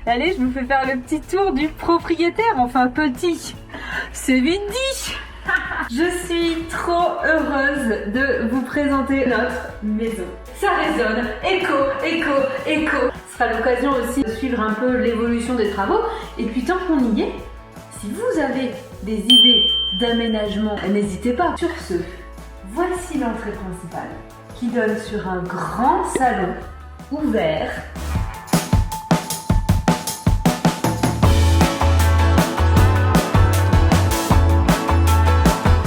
Allez, je vous fais faire le petit tour du propriétaire, enfin petit. C'est Windy. Je suis trop heureuse de vous présenter notre maison. Ça résonne, écho, écho, écho. Ce sera l'occasion aussi de suivre un peu l'évolution des travaux. Et puis tant qu'on y est, si vous avez des idées d'aménagement, n'hésitez pas. Sur ce, voici l'entrée principale qui donne sur un grand salon ouvert.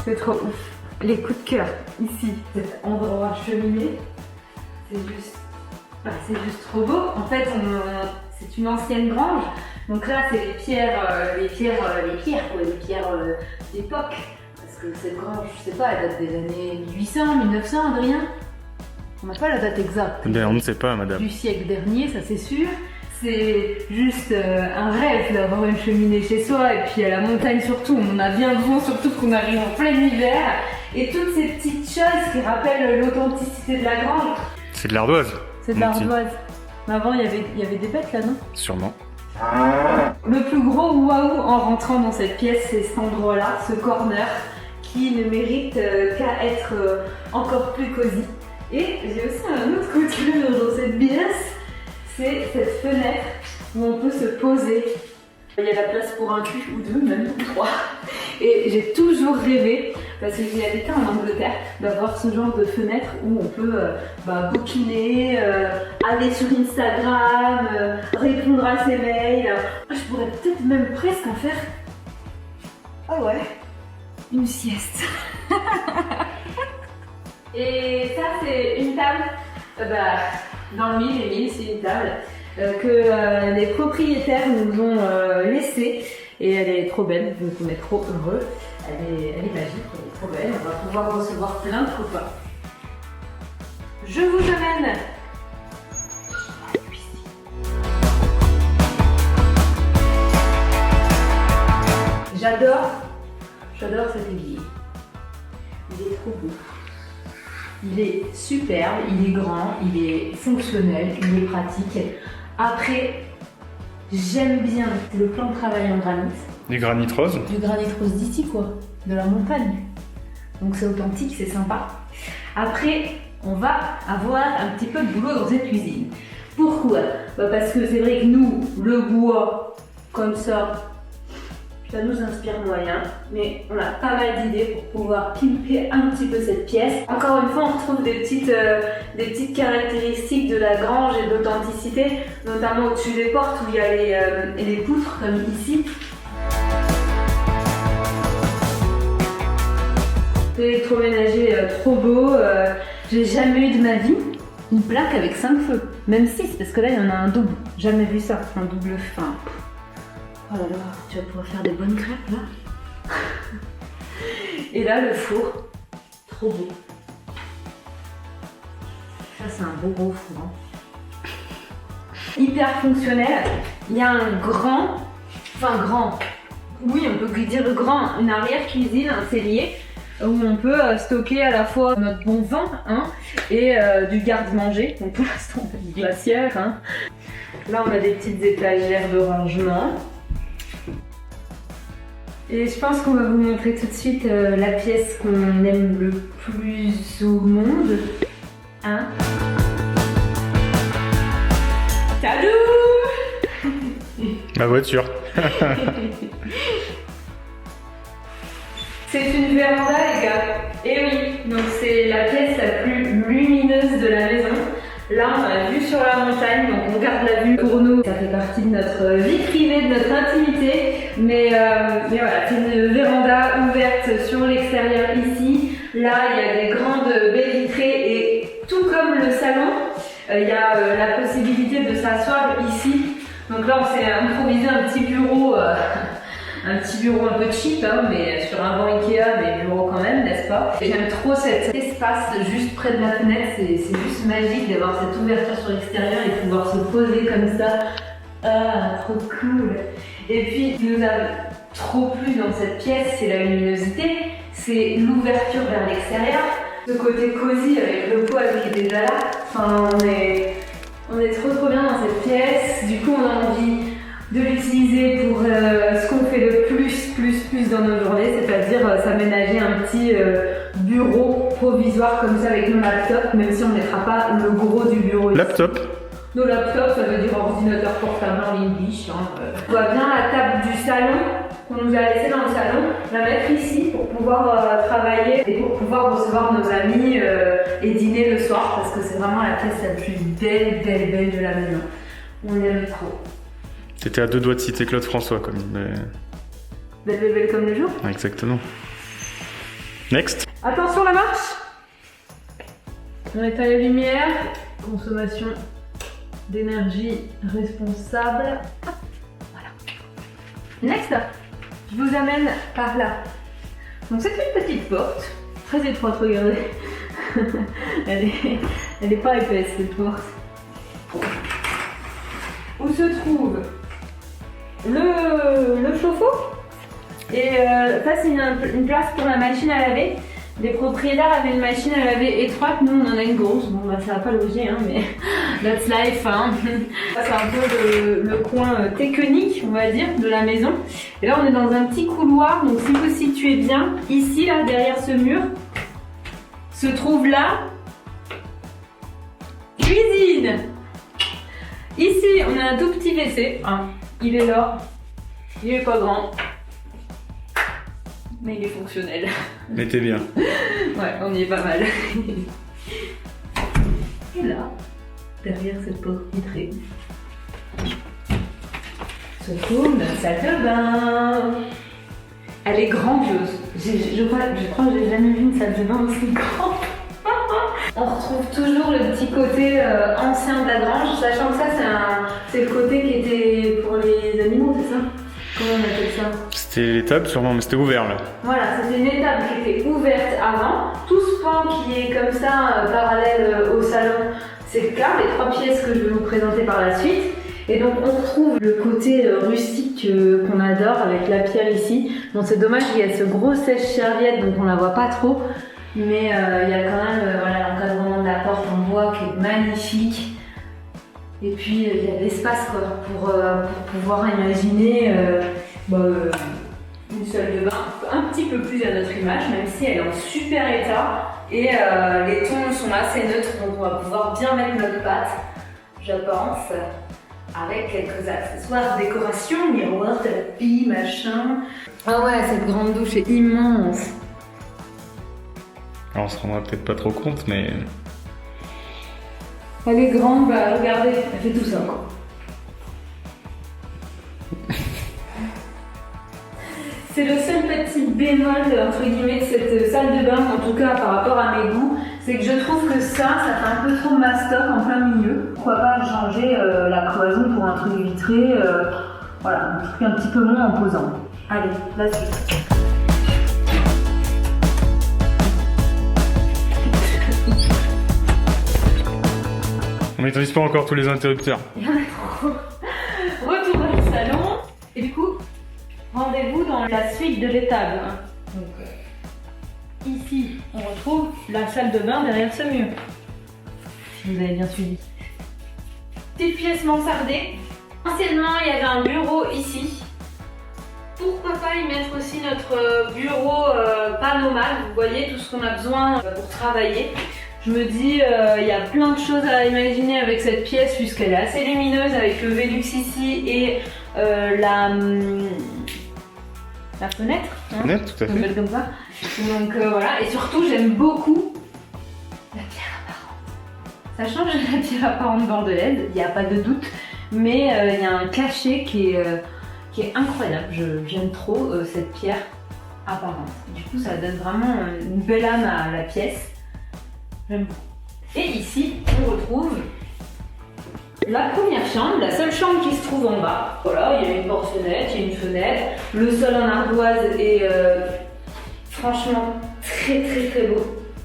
C'est trop ouf. Les coups de cœur ici, cet endroit cheminée, c'est juste trop beau. En fait, c'est une ancienne grange. Donc là, c'est les pierres d'époque. Parce que cette grange, je sais pas, elle date des années 1800, 1900, Adrien. On n'a pas la date exacte. On ne sait pas, madame. Du siècle dernier, ça c'est sûr. C'est juste un rêve d'avoir une cheminée chez soi et puis à la montagne surtout, on en a bien besoin, surtout qu'on arrive en plein hiver. Et toutes ces petites choses qui rappellent l'authenticité de la grange. C'est de l'ardoise. C'est de l'ardoise. Mais avant, il y avait des bêtes là, non? Sûrement. Le plus gros waouh en rentrant dans cette pièce, c'est cet endroit-là, ce corner, qui ne mérite qu'à être encore plus cosy. Et j'ai aussi un autre coup de cœur dans cette pièce. C'est cette fenêtre où on peut se poser. Il y a la place pour un cul ou deux, même ou trois. Et j'ai toujours rêvé, parce que j'ai habité en Angleterre, d'avoir ce genre de fenêtre où on peut bouquiner, aller sur Instagram, répondre à ses mails. Je pourrais peut-être même presque en faire, ah ouais, une sieste. Et ça, c'est une table. Dans le mille, c'est une table que les propriétaires nous ont laissée et elle est trop belle, donc on est trop heureux. Elle est magique, elle est trop belle, on va pouvoir recevoir plein de copains. Je vous amène à la cuisine. J'adore cet évier. Il est trop beau. Il est superbe, il est grand, il est fonctionnel, il est pratique. Après, j'aime bien le plan de travail en granit. Du granit rose. Du granit rose d'ici quoi, de la montagne. Donc c'est authentique, c'est sympa. Après, on va avoir un petit peu de boulot dans cette cuisine. Pourquoi? Parce que c'est vrai que nous, le bois, comme ça nous inspire moyen, mais on a pas mal d'idées pour pouvoir pimper un petit peu cette pièce. Encore une fois, on retrouve des petites caractéristiques de la grange et d'authenticité, notamment au-dessus des portes où il y a les poutres, comme ici. L'électroménager trop beau, j'ai jamais eu de ma vie une plaque avec 5 feux, même 6, parce que là il y en a un double, jamais vu ça, un double feu. Oh là là, tu vas pouvoir faire des bonnes crêpes là. Et là le four, trop beau. Ça c'est un beau gros four. Hein. Hyper fonctionnel. Il y a un grand, oui on peut dire grand, une arrière-cuisine, un cellier, où on peut stocker à la fois notre bon vin et du garde-manger. Donc pour l'instant on a une glacière. Là on a des petites étagères de rangement. Et je pense qu'on va vous montrer tout de suite la pièce qu'on aime le plus au monde. Tadou! Ma voiture. C'est une véranda les gars. Et oui, donc c'est la pièce la plus lumineuse de la maison. Là on a la vue sur la montagne, donc on garde la vue pour nous. Ça fait partie de notre vie privée, de notre intimité. Mais voilà, c'est une véranda ouverte sur l'extérieur ici. Là il y a des grandes baies vitrées et tout comme le salon, il y a la possibilité de s'asseoir ici. Donc là on s'est improvisé un petit bureau. Un petit bureau un peu cheap, mais sur un banc Ikea, mais bureau quand même, n'est-ce pas? J'aime trop cet espace juste près de la fenêtre, c'est juste magique d'avoir cette ouverture sur l'extérieur et pouvoir se poser comme ça. Ah, trop cool! Et puis, ce qui nous a trop plu dans cette pièce, c'est la luminosité, c'est l'ouverture vers l'extérieur, ce côté cosy avec le poêle qui est déjà là. Enfin, on est trop bien dans cette pièce, du coup on a envie de l'utiliser pour ce qu'on fait le plus dans nos journées, c'est-à-dire s'aménager un petit bureau provisoire comme ça avec nos laptops, même si on ne mettra pas le gros du bureau ici. Laptop. Nos laptops, ça veut dire ordinateur portable en English. On voit bien la table du salon qu'on nous a laissée dans le salon, la mettre ici pour pouvoir travailler et pour pouvoir recevoir nos amis et dîner le soir, parce que c'est vraiment la pièce la plus belle de la maison. On aime trop. T'étais à 2 doigts de citer Claude François comme Belle comme le jour. Exactement. Next. Attention la marche. On éteint les lumières. Consommation d'énergie responsable. Voilà. Next. Je vous amène par là. Donc c'est une petite porte. Très étroite, regardez. elle est pas épaisse cette porte. Où se trouve le chauffe-eau et ça c'est une place pour la machine à laver. Les propriétaires avaient une machine à laver étroite, nous on en a une grosse. Bon bah ça va pas loger mais that's life hein. C'est un peu le coin technique on va dire de la maison. Et là on est dans un petit couloir, donc si vous situez bien, ici là derrière ce mur se trouve la cuisine. Ici, on a un tout petit WC. Il est là. Il est pas grand. Mais il est fonctionnel. Mais t'es bien. Ouais, on y est pas mal. Et là, derrière cette porte vitrée, se trouve notre salle de bain. Elle est grandiose. Je crois que j'ai jamais vu une salle de bain aussi grande. On retrouve toujours le petit côté ancien de la grange, sachant que ça c'est le côté qui était pour les animaux, c'est ça? Comment on appelle ça? C'était l'étable sûrement, mais c'était ouvert là. Voilà, c'était une étable qui était ouverte avant. Tout ce pan qui est comme ça, parallèle au salon, c'est le cas, les 3 pièces que je vais vous présenter par la suite. Et donc on retrouve le côté rustique qu'on adore avec la pierre ici. Bon c'est dommage, il y a ce gros sèche-serviette donc on la voit pas trop. Mais il y a quand même voilà, l'encadrement de la porte en bois qui est magnifique. Et puis il y a de l'espace pour pouvoir imaginer une salle de bain un petit peu plus à notre image, même si elle est en super état. Et les tons sont assez neutres, donc on va pouvoir bien mettre notre patte, je pense, avec quelques accessoires, décoration, miroir, tapis, machin. Ah ouais, cette grande douche est immense. Alors on se rendra peut-être pas trop compte, mais... Elle est grande, bah regardez, elle fait tout ça quoi. C'est le seul petit bémol entre guillemets de cette salle de bain, en tout cas par rapport à mes goûts, c'est que je trouve que ça fait un peu trop mastoc en plein milieu. Pourquoi pas changer la cloison pour un truc vitré, voilà, un truc un petit peu moins imposant. Allez, la suite. On n'utilise pas encore tous les interrupteurs. Il y en a trop. Retour dans le salon. Et du coup, rendez-vous dans la suite de l'étable. Donc, ici, on retrouve la salle de bain derrière ce mur. Si vous avez bien suivi. Petite pièce mansardée. Anciennement, il y avait un bureau ici. Pourquoi pas y mettre aussi notre bureau pas nomade. Vous voyez tout ce qu'on a besoin pour travailler. Je me dis, il y a plein de choses à imaginer avec cette pièce puisqu'elle est assez lumineuse avec le Velux ici et la fenêtre. Hein, fenêtre, tout à fait. Comme ça. Donc voilà, et surtout j'aime beaucoup la pierre apparente. Ça change de la pierre apparente bordelaise, il n'y a pas de doute, mais il y a un cachet qui est incroyable. J'aime trop cette pierre apparente. Du coup, ça donne vraiment une belle âme à la pièce. J'aime beaucoup. Et ici, on retrouve la première chambre, la seule chambre qui se trouve en bas. Voilà, il y a une porte-fenêtre, il y a une fenêtre. Le sol en ardoise est franchement très beau.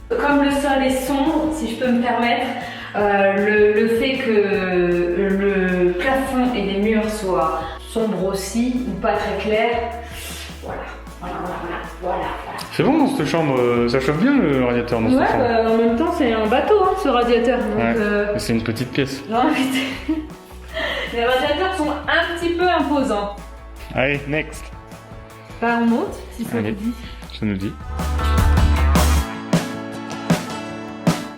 Comme le sol est sombre, si je peux me permettre, le fait que le plafond et les murs soient sombres aussi, ou pas très clairs, voilà. C'est bon dans cette chambre, ça chauffe bien le radiateur dans cette chambre. En même temps c'est un bateau hein, ce radiateur. Donc, ouais, c'est une petite pièce. Les radiateurs sont un petit peu imposants. Allez, next. Bah on monte, si ça Allez. vous dit. Ça nous dit.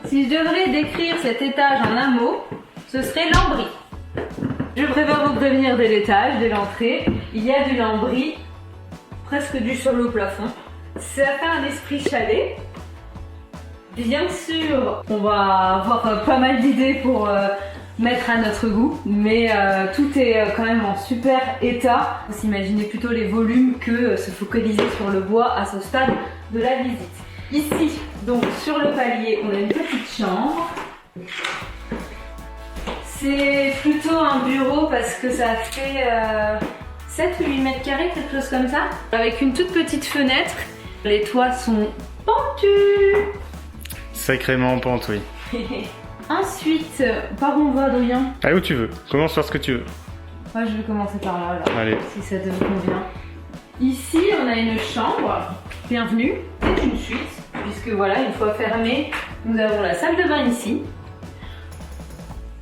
Si je devrais décrire cet étage en un mot, ce serait lambris. Je préfère vous prévenir dès l'étage, dès l'entrée. Il y a du lambris, presque du sol au plafond. Ça fait un esprit chalet. Bien sûr, on va avoir pas mal d'idées pour mettre à notre goût, mais tout est quand même en super état. Vous imaginez plutôt les volumes que se focaliser sur le bois à ce stade de la visite. Ici, donc sur le palier, on a une petite chambre. C'est plutôt un bureau parce que ça fait 7 ou 8 mètres carrés, quelque chose comme ça. Avec une toute petite fenêtre. Les toits sont pentus. Sacrément pente, oui. Ensuite, par où on va, Adrien? Allez, où tu veux. Commence par ce que tu veux. Moi, je vais commencer par là, alors, Allez. si ça te convient. Ici, on a une chambre. Bienvenue. C'est une suite, puisque voilà, une fois fermée, nous avons la salle de bain ici.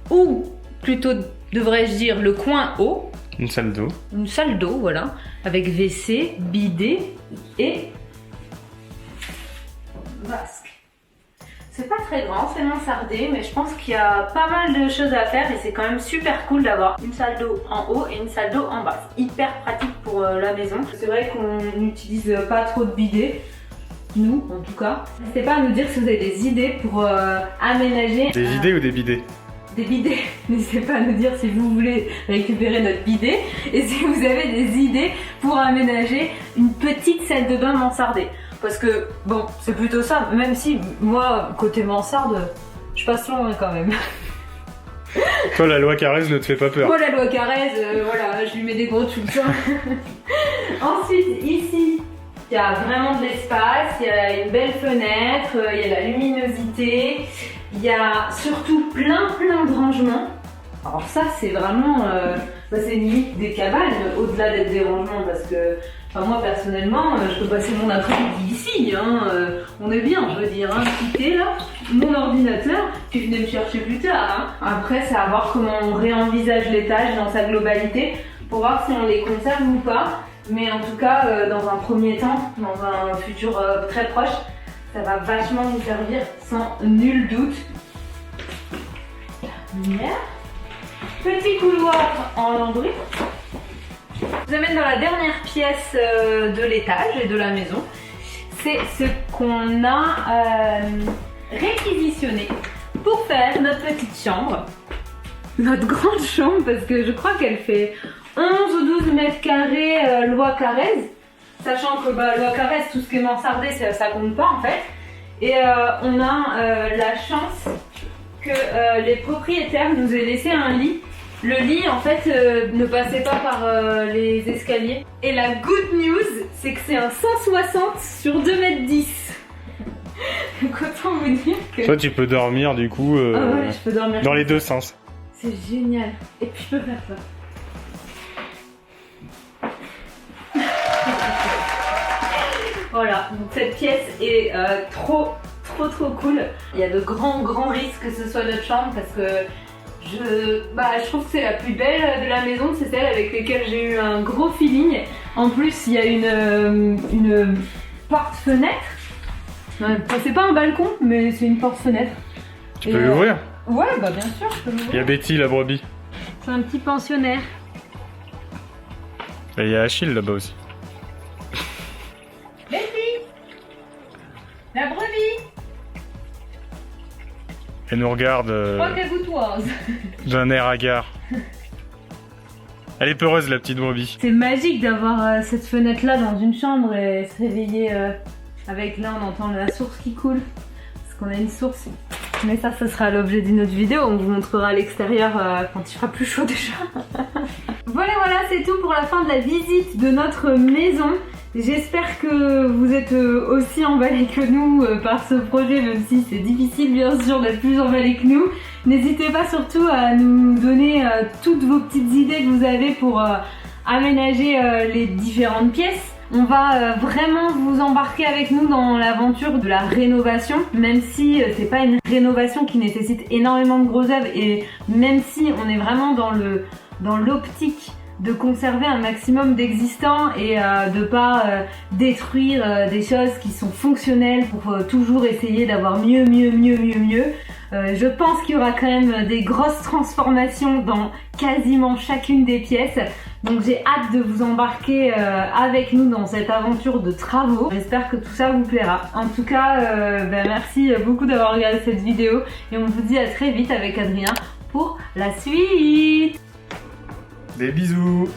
Ou plutôt, devrais-je dire, le coin haut. Une salle d'eau. Une salle d'eau, voilà, avec WC, bidet et vasque. C'est pas très grand, c'est mansardé, mais je pense qu'il y a pas mal de choses à faire et c'est quand même super cool d'avoir une salle d'eau en haut et une salle d'eau en bas. Hyper pratique pour la maison. C'est vrai qu'on n'utilise pas trop de bidet, nous en tout cas. N'hésitez pas à nous dire si vous avez des idées pour aménager. Des idées ou des bidets? Des bidets. N'hésitez pas à nous dire si vous voulez récupérer notre bidet et si vous avez des idées pour aménager une petite salle de bain mansardée. Parce que, bon, c'est plutôt ça, même si moi, côté mansarde, je passe loin quand même. Toi, la loi Carrez ne te fait pas peur. Moi, la loi Carrez, voilà, je lui mets des gros tout le temps. Ensuite, ici, il y a vraiment de l'espace, il y a une belle fenêtre, il y a la luminosité, il y a surtout plein de rangements. Alors ça, c'est vraiment, c'est limite des cabanes, au-delà d'être des rangements, parce que moi personnellement, je peux passer mon après-midi ici, hein, on est bien, je veux dire, hein, quitter là, mon ordinateur, puis venez me chercher plus tard. Hein. Après, c'est à voir comment on réenvisage l'étage dans sa globalité, pour voir si on les conserve ou pas. Mais en tout cas, dans un premier temps, dans un futur très proche, ça va vachement nous servir sans nul doute. Lumière. Petit couloir en lambris. Je vous amène dans la dernière pièce de l'étage et de la maison. C'est ce qu'on a réquisitionné pour faire notre petite chambre. Notre grande chambre, parce que je crois qu'elle fait 11 ou 12 mètres carrés loi Carrez. Sachant que loi Carrez, tout ce qui est mansardé, ça compte pas en fait. Et on a la chance que les propriétaires nous aient laissé un lit. Le lit en fait ne passait pas par les escaliers. Et la good news, c'est que c'est un 160 sur 2,10 m. Donc autant vous dire que... Toi, tu peux dormir du coup Ah ouais, je peux dormir dans les deux sens. C'est génial. Et puis je peux faire ça. Voilà, donc cette pièce est trop cool. Il y a de grands risques que ce soit notre chambre parce que je trouve que c'est la plus belle de la maison, c'est celle avec laquelle j'ai eu un gros feeling. En plus, il y a une porte-fenêtre. C'est pas un balcon, mais c'est une porte-fenêtre. Tu peux l'ouvrir? Ouais, bah bien sûr, je peux l'ouvrir. Il y a Betty, la brebis. C'est un petit pensionnaire. Et il y a Achille là-bas aussi. Betty, la brebis. Elle nous regarde Roqueboutoise. d'un air hagard. Elle est peureuse, la petite brebis. C'est magique d'avoir cette fenêtre là dans une chambre et se réveiller avec là on entend la source qui coule. Parce qu'on a une source. Mais ça, ce sera l'objet d'une autre vidéo. On vous montrera l'extérieur quand il fera plus chaud déjà. Voilà, c'est tout pour la fin de la visite de notre maison. J'espère que vous êtes aussi emballés que nous par ce projet, même si c'est difficile bien sûr d'être plus emballés que nous. N'hésitez pas surtout à nous donner toutes vos petites idées que vous avez pour aménager les différentes pièces. On va vraiment vous embarquer avec nous dans l'aventure de la rénovation, même si c'est pas une rénovation qui nécessite énormément de gros œuvres et même si on est vraiment dans dans l'optique de conserver un maximum d'existants et de pas détruire des choses qui sont fonctionnelles pour toujours essayer d'avoir mieux. Je pense qu'il y aura quand même des grosses transformations dans quasiment chacune des pièces. Donc j'ai hâte de vous embarquer avec nous dans cette aventure de travaux. J'espère que tout ça vous plaira. En tout cas, merci beaucoup d'avoir regardé cette vidéo et on vous dit à très vite avec Adrien pour la suite. Des bisous.